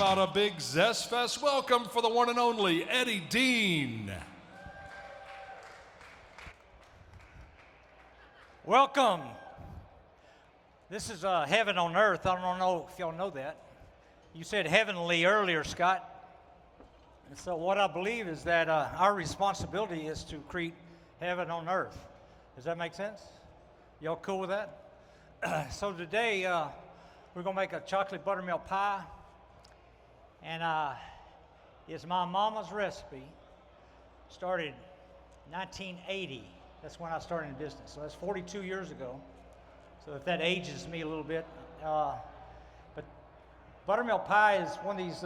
about a big ZestFest welcome for the one and only Eddie Deen. Welcome. This is heaven on earth. I don't know if y'all know that. You said heavenly earlier, Scott. And so what I believe is that our responsibility is to create heaven on earth. Does that make sense? Y'all cool with that? So today we're going to make a chocolate buttermilk pie. And it's my mama's recipe. Started 1980. That's when I started in business. So that's 42 years ago. So if that ages me a little bit. But buttermilk pie is one of these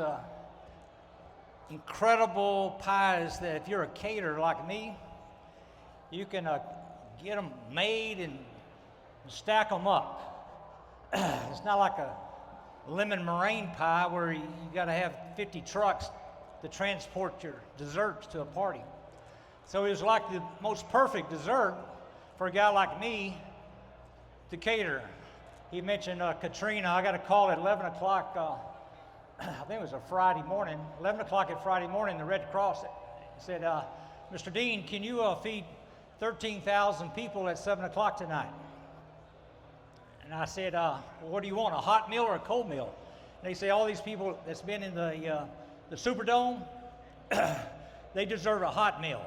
incredible pies that if you're a caterer like me, you can get them made and stack them up. It's not like a lemon meringue pie where you got to have 50 trucks to transport your desserts to a party. So it was like the most perfect dessert for a guy like me to cater. He mentioned Katrina. I got a call at 11 o'clock, I think it was a Friday morning, 11 o'clock at Friday morning, the Red Cross said, Mr. Deen, can you feed 13,000 people at 7 o'clock tonight? And I said, well, what do you want, a hot meal or a cold meal? And they say, all these people that's been in the Superdome, they deserve a hot meal.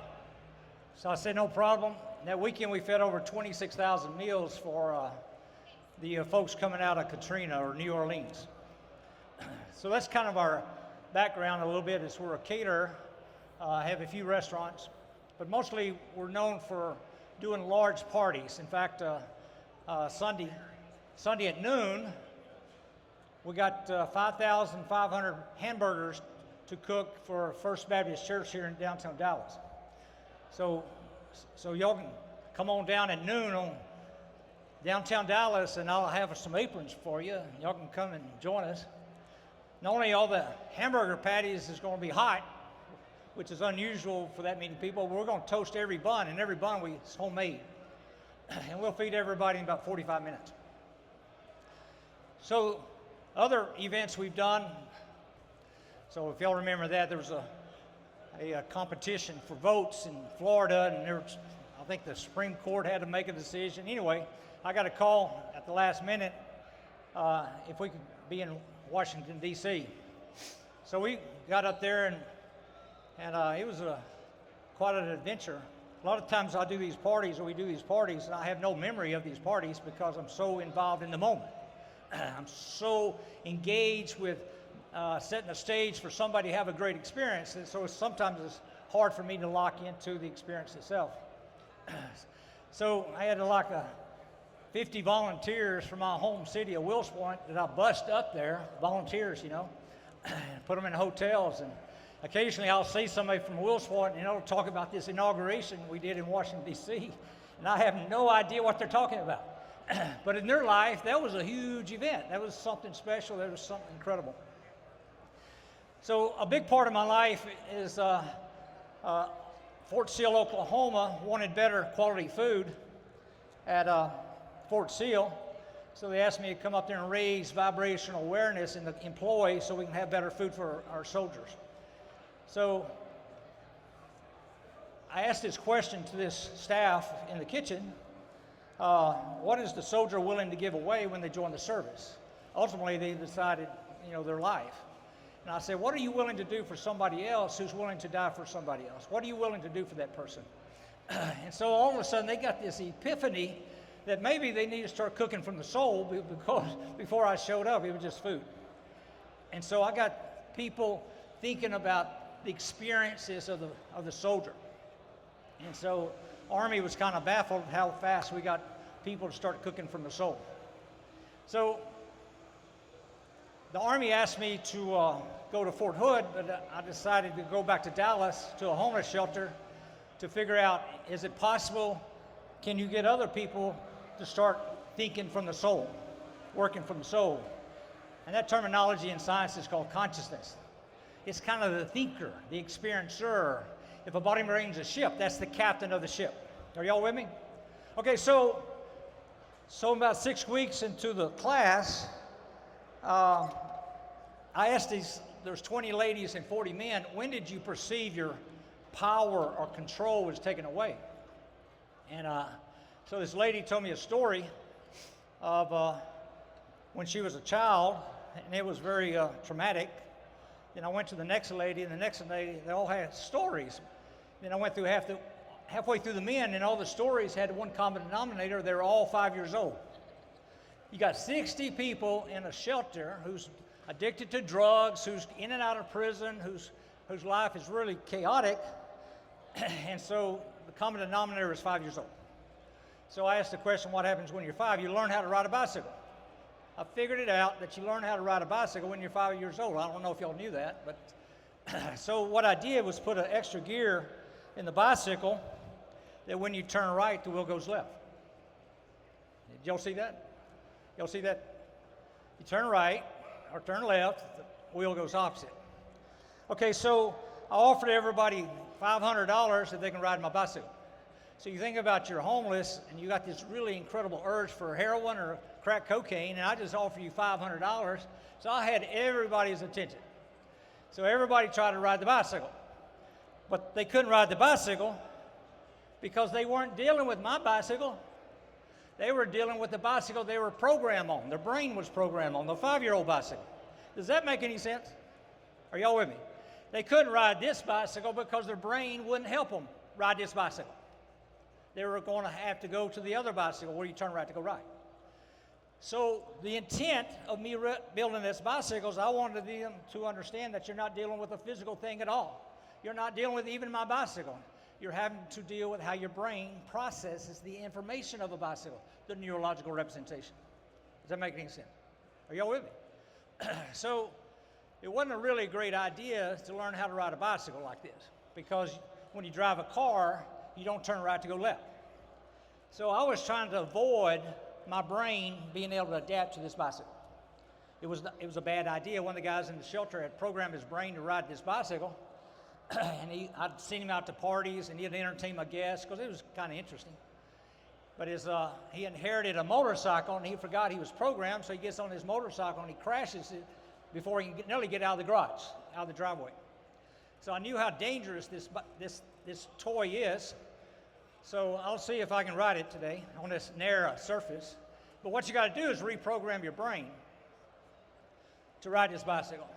So I said, no problem. And that weekend we fed over 26,000 meals for the folks coming out of Katrina or New Orleans. So that's kind of our background a little bit, is we're a caterer, have a few restaurants, but mostly we're known for doing large parties. In fact, Sunday at noon, we got 5,500 hamburgers to cook for First Baptist Church here in downtown Dallas. So y'all can come on down at noon on downtown Dallas, and I'll have some aprons for you. Y'all can come and join us. Not only all the hamburger patties is going to be hot, which is unusual for that many people, but we're going to toast every bun, and every bun is homemade. And we'll feed everybody in about 45 minutes. So other events we've done, so if y'all remember that, there was a competition for votes in Florida, and I think the Supreme Court had to make a decision. Anyway, I got a call at the last minute if we could be in Washington, D.C. So we got up there, and it was quite an adventure. A lot of times I do these parties, or we do these parties, and I have no memory of these parties because I'm so involved in the moment. I'm so engaged with setting a stage for somebody to have a great experience, and so sometimes it's hard for me to lock into the experience itself. So I had like 50 volunteers from my home city of Wills Point that I bussed up there, volunteers, you know, and put them in hotels. And occasionally I'll see somebody from Wills Point, and they'll talk about this inauguration we did in Washington, D.C., and I have no idea what they're talking about. But in their life, that was a huge event. That was something special. That was something incredible. So a big part of my life is Fort Sill, Oklahoma wanted better quality food at Fort Sill. So they asked me to come up there and raise vibrational awareness in the employees so we can have better food for our soldiers. So I asked this question to this staff in the kitchen. What is the soldier willing to give away when they join the service? Ultimately, they decided, their life. And I said, what are you willing to do for somebody else who's willing to die for somebody else? What are you willing to do for that person? And so all of a sudden, they got this epiphany that maybe they need to start cooking from the soul, because before I showed up, it was just food. And so I got people thinking about the experiences of the soldier. And so Army was kind of baffled at how fast we got people to start cooking from the soul. So the Army asked me to go to Fort Hood, but I decided to go back to Dallas to a homeless shelter to figure out, is it possible, can you get other people to start thinking from the soul, working from the soul? And that terminology in science is called consciousness. It's kind of the thinker, the experiencer. If a body marines a ship, that's the captain of the ship. Are y'all with me? Okay, so about 6 weeks into the class, I asked these there's 20 ladies and 40 men, when did you perceive your power or control was taken away? And so this lady told me a story of when she was a child, and it was very traumatic. Then I went to the next lady, and the next lady, they all had stories. Then I went through halfway through the men, and all the stories had one common denominator. They were all 5 years old. You got 60 people in a shelter who's addicted to drugs, who's in and out of prison, whose life is really chaotic. And so the common denominator is 5 years old. So I asked the question, what happens when you're 5? You learn how to ride a bicycle. I figured it out that you learn how to ride a bicycle when you're 5 years old. I don't know if y'all knew that, but so what I did was put an extra gear in the bicycle that when you turn right, the wheel goes left. Did y'all see that? Y'all see that? You turn right or turn left, the wheel goes opposite. Okay, so I offered everybody $500 if they can ride my bicycle. So you think about you're homeless and you got this really incredible urge for heroin or crack cocaine, and I just offer you $500. So I had everybody's attention. So everybody tried to ride the bicycle. But they couldn't ride the bicycle because they weren't dealing with my bicycle. They were dealing with the bicycle they were programmed on. Their brain was programmed on, the 5-year-old bicycle. Does that make any sense? Are y'all with me? They couldn't ride this bicycle because their brain wouldn't help them ride this bicycle. They were going to have to go to the other bicycle where you turn right to go right. So the intent of me building this bicycle is I wanted them to understand that you're not dealing with a physical thing at all. You're not dealing with even my bicycle. You're having to deal with how your brain processes the information of a bicycle, the neurological representation. Does that make any sense? Are y'all with me? So it wasn't a really great idea to learn how to ride a bicycle like this, because when you drive a car, you don't turn right to go left. So I was trying to avoid my brain being able to adapt to this bicycle. It was a bad idea. One of the guys in the shelter had programmed his brain to ride this bicycle, and I'd seen him out to parties, and he'd entertain my guests because it was kind of interesting. But he inherited a motorcycle, and he forgot he was programmed, so he gets on his motorcycle and he crashes it before he can nearly get out of the garage, out of the driveway. So I knew how dangerous this toy is. So I'll see if I can ride it today on this narrow surface. But what you got to do is reprogram your brain to ride this bicycle.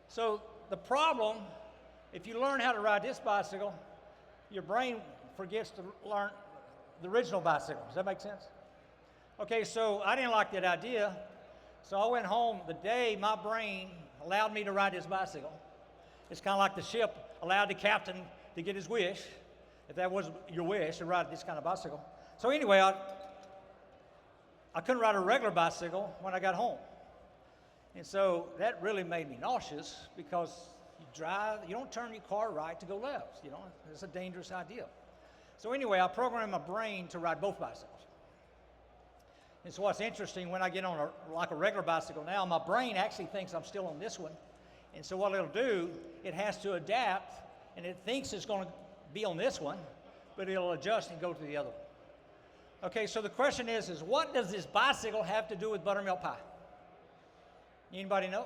So the problem, if you learn how to ride this bicycle, your brain forgets to learn the original bicycle. Does that make sense? Okay, so I didn't like that idea. So I went home the day my brain allowed me to ride this bicycle. It's kind of like the ship allowed the captain to get his wish, if that was your wish, to ride this kind of bicycle. So anyway, I couldn't ride a regular bicycle when I got home. And so that really made me nauseous because you don't turn your car right to go left. You know, it's a dangerous idea. So anyway, I programmed my brain to ride both bicycles. And so what's interesting, when I get on a regular bicycle now, my brain actually thinks I'm still on this one. And so what it'll do, it has to adapt, and it thinks it's going to be on this one, but it'll adjust and go to the other one. Okay, so the question is what does this bicycle have to do with buttermilk pie? Anybody know?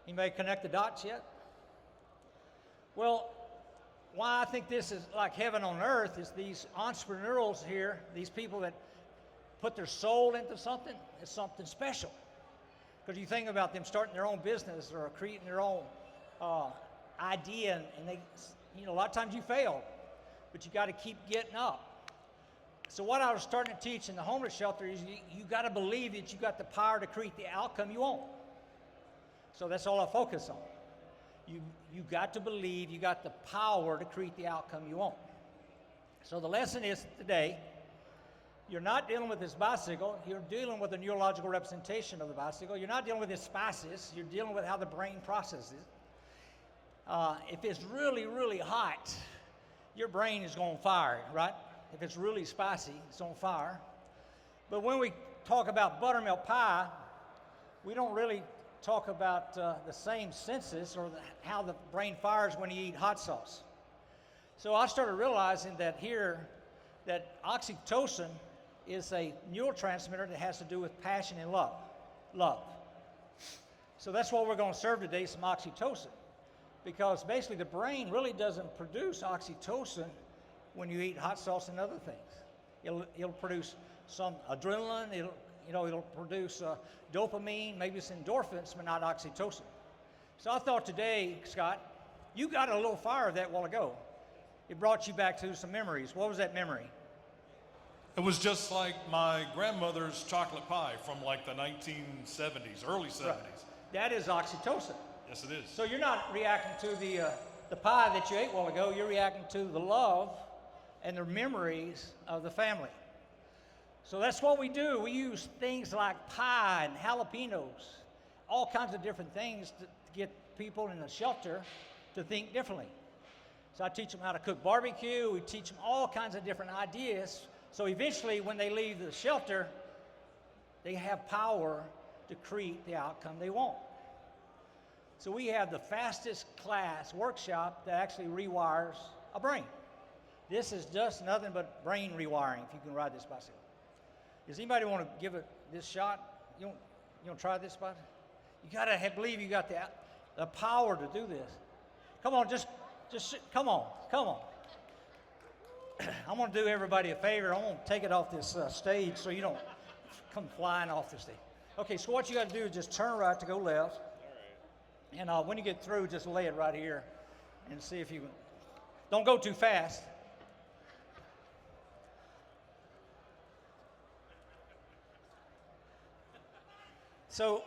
Anybody connect the dots yet? Well, why I think this is like heaven on earth is these entrepreneurs here, these people that put their soul into something, is something special. Because you think about them starting their own business or creating their own idea, and they, a lot of times you fail, but you got to keep getting up. So what I was starting to teach in the homeless shelter is you got to believe that you got the power to create the outcome you want. So that's all I focus on. You got to believe you got the power to create the outcome you want. So the lesson is today, you're not dealing with this bicycle, you're dealing with a neurological representation of the bicycle. You're not dealing with its spices, you're dealing with how the brain processes it. If it's really, really hot, your brain is going to fire, right? If it's really spicy, it's on fire. But when we talk about buttermilk pie, we don't really talk about the same senses or how the brain fires when you eat hot sauce. So I started realizing that oxytocin is a neurotransmitter that has to do with passion and love. So that's what we're going to serve today, some oxytocin. Because basically the brain really doesn't produce oxytocin when you eat hot sauce and other things. It'll produce some adrenaline, it'll produce dopamine, maybe some endorphins, but not oxytocin. So I thought today, Scott, you got a little fire of that a while ago. It brought you back to some memories. What was that memory? It was just like my grandmother's chocolate pie from like the 1970s, early 70s. Right. That is oxytocin. Yes, it is. So you're not reacting to the pie that you ate a while ago. You're reacting to the love and the memories of the family. So that's what we do. We use things like pie and jalapenos, all kinds of different things to get people in the shelter to think differently. So I teach them how to cook barbecue. We teach them all kinds of different ideas. So eventually, when they leave the shelter, they have power to create the outcome they want. So we have the fastest class workshop that actually rewires a brain. This is just nothing but brain rewiring if you can ride this bicycle. Does anybody want to give it this shot? You want to try this bicycle? You got to believe you got the power to do this. Come on, just come on. I'm going to do everybody a favor. I'm going to take it off this stage so you don't come flying off the stage. Okay, so what you got to do is just turn right to go left. All right. And when you get through, just lay it right here and see if you can. Don't go too fast. So,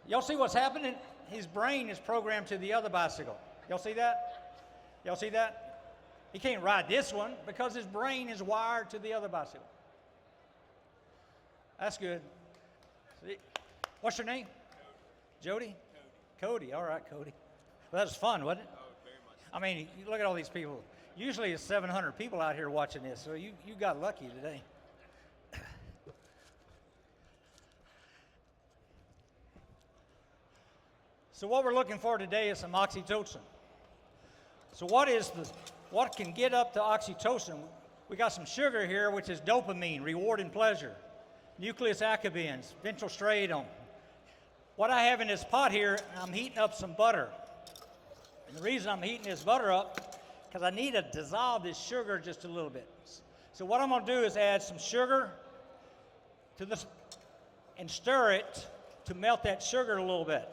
y'all see what's happening? His brain is programmed to the other bicycle. Y'all see that? Y'all see that? He can't ride this one because his brain is wired to the other bicycle. That's good. See? What's your name? Jody? Cody. All right, Cody. Well, that was fun, wasn't it? Oh, very much. I mean, you look at all these people. Usually it's 700 people out here watching this, so you got lucky today. So what we're looking for today is some oxytocin. So what can get up to oxytocin? We got some sugar here, which is dopamine, reward and pleasure. Nucleus accumbens, ventral striatum. What I have in this pot here, I'm heating up some butter. And the reason I'm heating this butter up, because I need to dissolve this sugar just a little bit. So what I'm going to do is add some sugar to this and stir it to melt that sugar a little bit.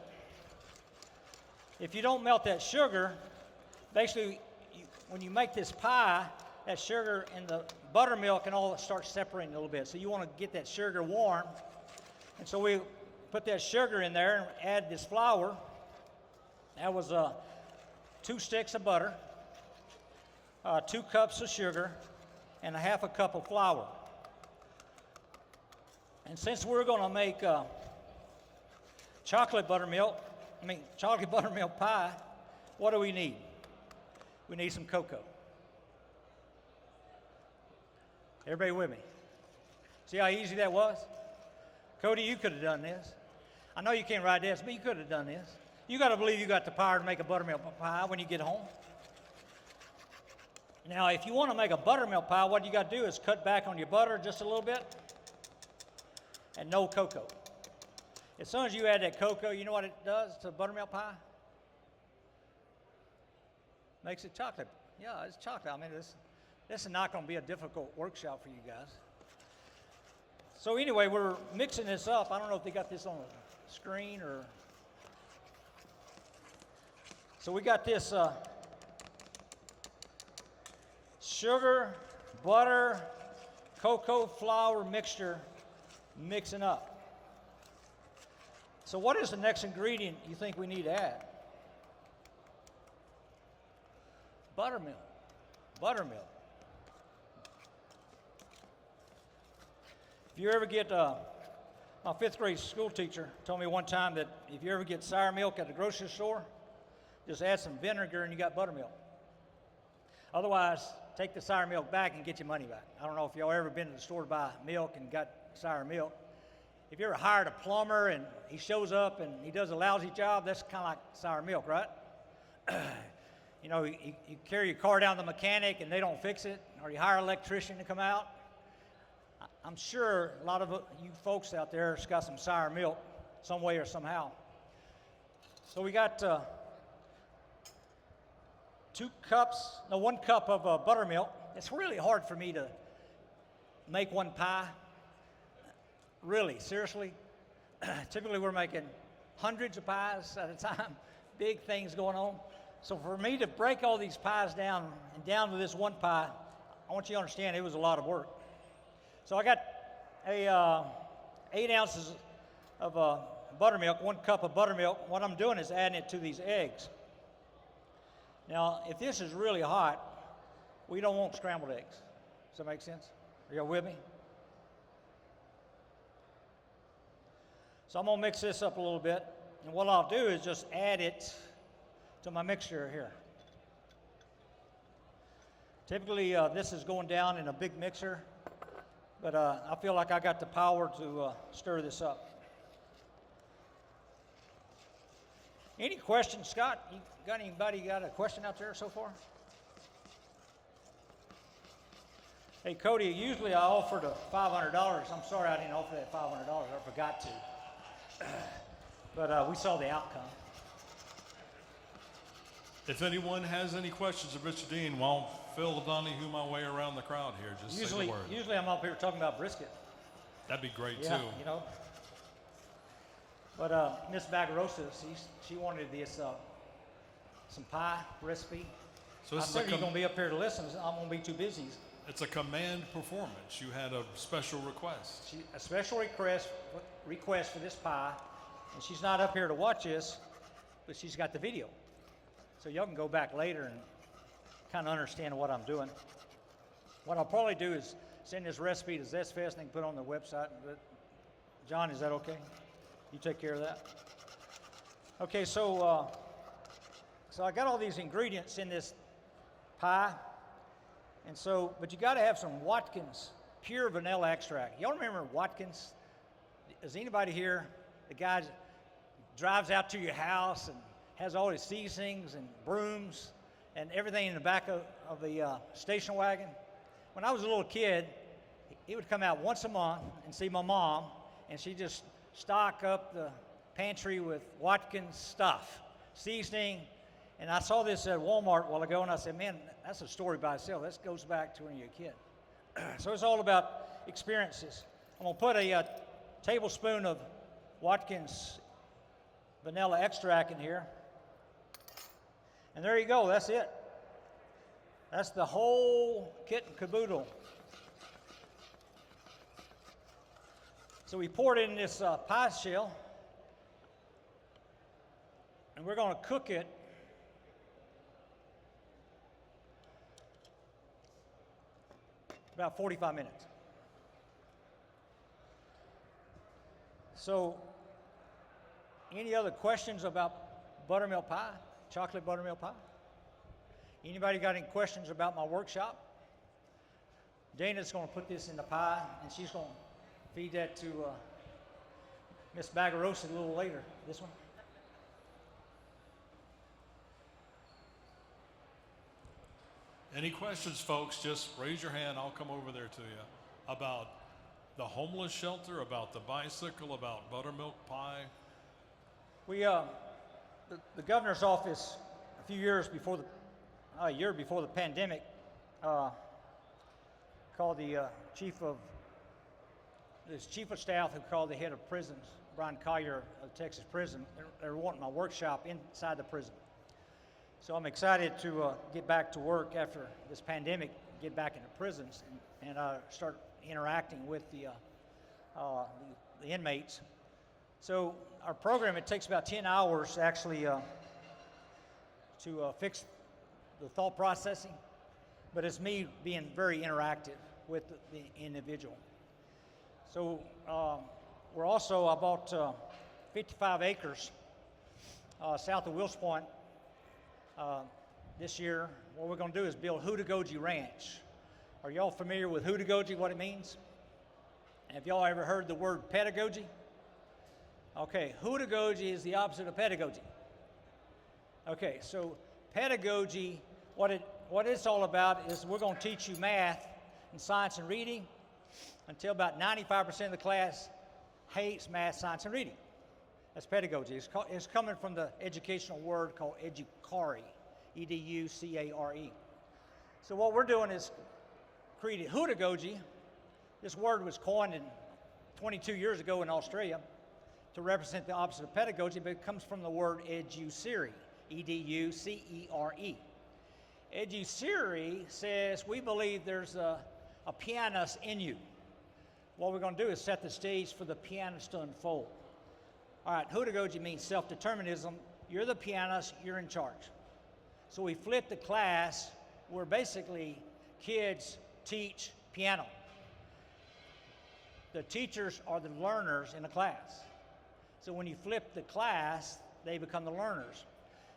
If you don't melt that sugar, basically, when you make this pie, that sugar and the buttermilk and all that starts separating a little bit. So you want to get that sugar warm. And so we put that sugar in there and add this flour. That was 2 sticks of butter, 2 cups of sugar, and a half a cup of flour. And since we're going to make chocolate buttermilk pie, what do we need? We need some cocoa. Everybody with me? See how easy that was? Cody, you could have done this. I know you can't ride this, but you could have done this. You got to believe you got the power to make a buttermilk pie when you get home. Now, if you want to make a buttermilk pie, what you got to do is cut back on your butter just a little bit and no cocoa. As soon as you add that cocoa, you know what it does to buttermilk pie? Makes it chocolate. Yeah, it's chocolate. I mean, this is not going to be a difficult workshop for you guys. So anyway, we're mixing this up. I don't know if they got this on the screen or. So we got this sugar, butter, cocoa flour mixture mixing up. So what is the next ingredient you think we need to add? Buttermilk. Buttermilk. If you ever get, my 5th grade school teacher told me one time that if you ever get sour milk at the grocery store, just add some vinegar and you got buttermilk. Otherwise, take the sour milk back and get your money back. I don't know if y'all ever been to the store to buy milk and got sour milk. If you ever hired a plumber and he shows up and he does a lousy job, that's kind of like sour milk, right? You know, you carry your car down to the mechanic and they don't fix it, or you hire an electrician to come out. I'm sure a lot of you folks out there has got some sour milk some way or somehow. So we got 1 cup of buttermilk. It's really hard for me to make one pie. Really, seriously. Typically we're making hundreds of pies at a time, big things going on. So for me to break all these pies down and down to this one pie, I want you to understand it was a lot of work. So I got a 8 ounces of buttermilk, 1 cup of buttermilk. What I'm doing is adding it to these eggs. Now, if this is really hot, we don't want scrambled eggs. Does that make sense? Are y'all with me? So I'm gonna mix this up a little bit, and what I'll do is just add it to my mixture here. Typically, this is going down in a big mixer, but I feel like I got the power to stir this up. Any questions, Scott? You got anybody got a question out there so far? Hey, Cody, usually I offer the $500. I'm sorry I didn't offer that $500. I forgot to. But we saw the outcome. If anyone has any questions of Mr. Deen, while Phil Donahue my way around the crowd here, just say the word. Usually I'm up here talking about brisket. That'd be great Yeah, too. you know. But Miss Bagarosa, she wanted this some pie recipe. So I this said is you're gonna be up here to listen. I'm gonna be too busy. it's a command performance. You had a special request. A special request for this pie, and she's not up here to watch this, but she's got the video. So y'all can go back later and kind of understand what I'm doing. What I'll probably do is send this recipe to ZestFest and they can put it on their website. But John, is that okay? You take care of that? Okay, so I got all these ingredients in this pie, and so, but you got to have some Watkins pure vanilla extract. Y'all remember Watkins? Is anybody here? The guy drives out to your house and has all his seasonings and brooms and everything in the back of the station wagon. When I was a little kid, he would come out once a month and see my mom, and she'd just stock up the pantry with Watkins stuff, seasoning. And I saw this at Walmart a while ago, and I said, man, that's a story by itself. This goes back to when you're a kid. So it's all about experiences. I'm gonna put a tablespoon of Watkins vanilla extract in here. And there you go, that's it. That's the whole kit and caboodle. So we poured it in this pie shell, and we're gonna cook it about 45 minutes. So, any other questions about buttermilk pie, chocolate buttermilk pie? Anybody got any questions about my workshop? Dana's going to put this in the pie, and she's going to feed that to Miss Bagarosa a little later. This one. Any questions, folks? Just raise your hand. I'll come over there to you about the homeless shelter, about the bicycle, about buttermilk pie. We, the governor's office, a few years before a year before the pandemic, called the chief of staff, who called the head of prisons, Brian Collier of Texas Prison. They're wanting my workshop inside the prison. So I'm excited to get back to work after this pandemic, get back into prisons and start interacting with the inmates. So our program, it takes about 10 hours actually to fix the thought processing, but it's me being very interactive with the individual. So we're also, I bought 55 acres south of Wills Point this year. What we're going to do is build Hoodagogy Ranch. Are y'all familiar with Hoodagogy, what it means? Have y'all ever heard the word pedagogy? Okay, Hoodagogy is the opposite of pedagogy. Okay, so pedagogy, what it's all about is we're going to teach you math and science and reading until about 95% of the class hates math, science, and reading. That's pedagogy. It's coming from the educational word called educare, E-D-U-C-A-R-E. So what we're doing is creating hudagogy. This word was coined 22 years ago in Australia to represent the opposite of pedagogy, but it comes from the word educere, E-D-U-C-E-R-E. Educere says we believe there's a pianist in you. What we're going to do is set the stage for the pianist to unfold. All right, hudagogy means self-determinism. You're the pianist, you're in charge. So we flip the class where basically kids teach piano. The teachers are the learners in the class. So when you flip the class, they become the learners.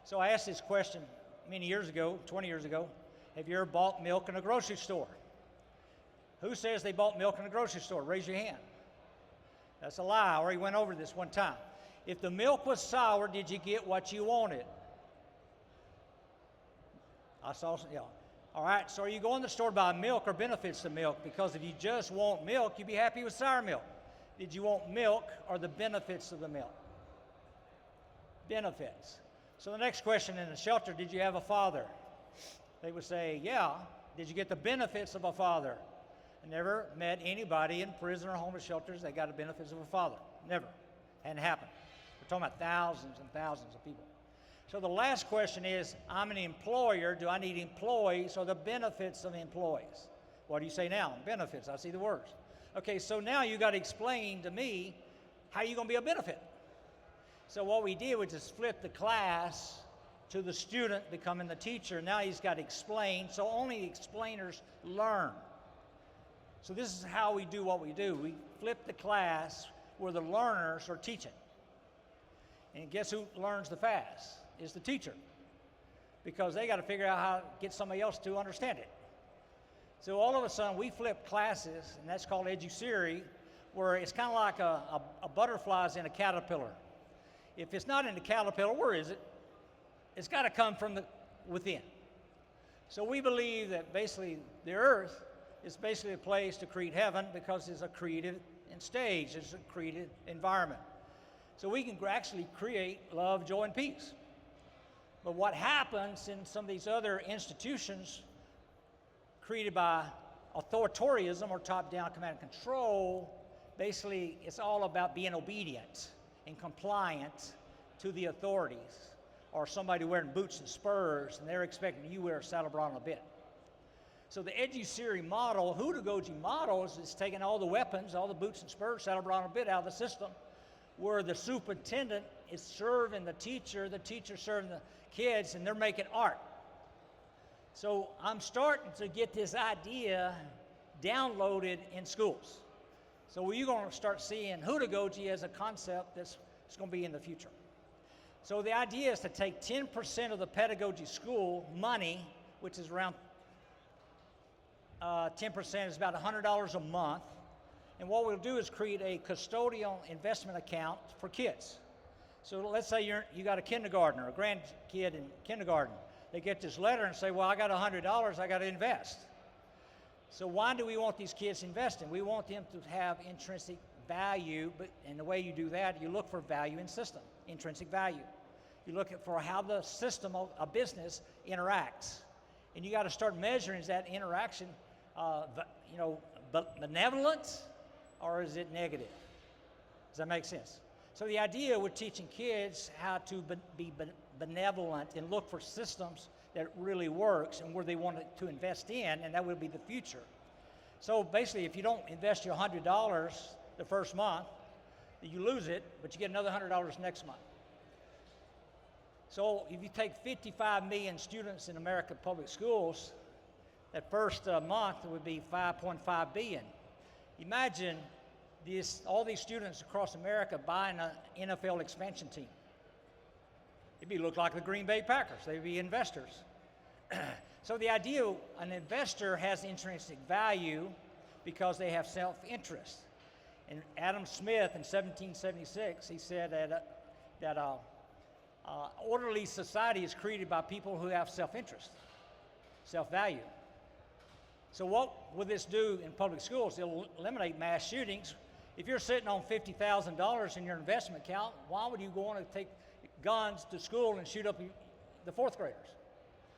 So I asked this question many years ago, 20 years ago. Have you ever bought milk in a grocery store? Who says they bought milk in a grocery store? Raise your hand. That's a lie. I already went over this one time. If the milk was sour, did you get what you wanted? I saw some, yeah. All right, so are you going to the store to buy milk or benefits of milk? Because if you just want milk, you'd be happy with sour milk. Did you want milk or the benefits of the milk? Benefits. So the next question in the shelter, did you have a father? They would say, yeah. Did you get the benefits of a father? I never met anybody in prison or homeless shelters that got the benefits of a father. Never. Hadn't happened. We're talking about thousands and thousands of people. So the last question is, I'm an employer. Do I need employees or the benefits of employees? What do you say now? Benefits. I see the words. Okay, so now you got to explain to me how you're going to be a benefit. So what we did was just flip the class to the student becoming the teacher. Now he's got to explain, so only the explainers learn. So this is how we do what we do. We flip the class where the learners are teaching. And guess who learns the fast? Is the teacher. Because they got to figure out how to get somebody else to understand it. So all of a sudden we flip classes, and that's called educere, where it's kind of like a butterfly's in a caterpillar. If it's not in the caterpillar, where is it? It's got to come from within. So we believe that basically the earth is basically a place to create heaven because it's a creative stage, it's a creative environment. So we can actually create love, joy, and peace. But what happens in some of these other institutions created by authoritarianism or top-down command and control, basically it's all about being obedient and compliant to the authorities, or somebody wearing boots and spurs and they're expecting you to wear a saddle bra and a bit. So the educere model, hudagogy model, is taking all the weapons, all the boots and spurs, saddle bra and a bit out of the system, where the superintendent is serving the teacher serving the kids, and they're making art. So I'm starting to get this idea downloaded in schools. So you're going to start seeing hudagogy as a concept that's going to be in the future. So the idea is to take 10% of the pedagogy school money, which is around 10% is about $100 a month. And what we'll do is create a custodial investment account for kids. So let's say you got a kindergartner, a grandkid in kindergarten. They get this letter and say, well, I got $100, I got to invest. So why do we want these kids investing? We want them to have intrinsic value, and the way you do that, you look for value in system, intrinsic value. You look for how the system of a business interacts. And you got to start measuring, is that interaction benevolent, or is it negative? Does that make sense? So the idea with teaching kids how to be benevolent and look for systems that really works and where they want to invest in, and that will be the future. So basically, if you don't invest your $100 the first month, you lose it, but you get another $100 next month. So if you take 55 million students in American public schools, that first month would be 5.5 billion. Imagine all these students across America buying an NFL expansion team. It'd look like the Green Bay Packers. They'd be investors. So the idea, an investor has intrinsic value because they have self-interest. And Adam Smith in 1776, he said that orderly society is created by people who have self-interest, self-value. So what will this do in public schools? It'll eliminate mass shootings If you're sitting on $50,000 in your investment account, why would you go on and take guns to school and shoot up the fourth graders?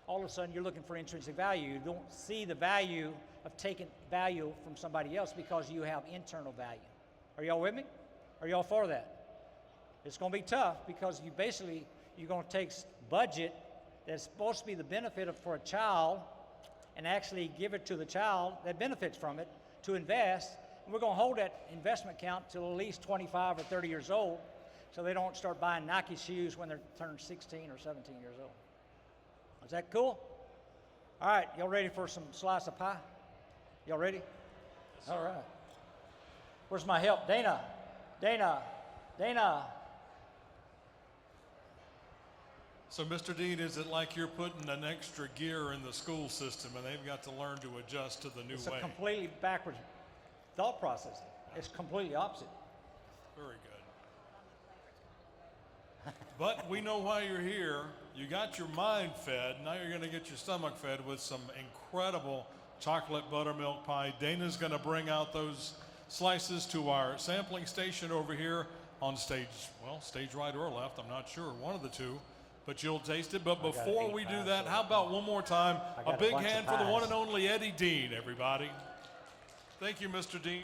All of a sudden, you're looking for intrinsic value. You don't see the value of taking value from somebody else because you have internal value. Are y'all with me? Are y'all for that? It's going to be tough because you're going to take budget that's supposed to be the benefit for a child and actually give it to the child that benefits from it to invest. And we're going to hold that investment account till at least 25 or 30 years old so they don't start buying Nike shoes when they're turned 16 or 17 years old. Is that cool? All right, y'all ready for some slice of pie? Y'all ready? Yes, all right. Where's my help? Dana. So, Mr. Dean, is it like you're putting an extra gear in the school system and they've got to learn to adjust to the new It's way? a completely backwards thought process. It's completely opposite. Very good. But we know why you're here. You got your mind fed. Now you're going to get your stomach fed with some incredible chocolate buttermilk pie. Dana's going to bring out those slices to our sampling station over here on stage, well, stage right or left, I'm not sure, one of the two. But you'll taste it. But before we do that, how about one more time, a big hand for the one and only Eddie Dean, everybody. Thank you, Mr. Dean.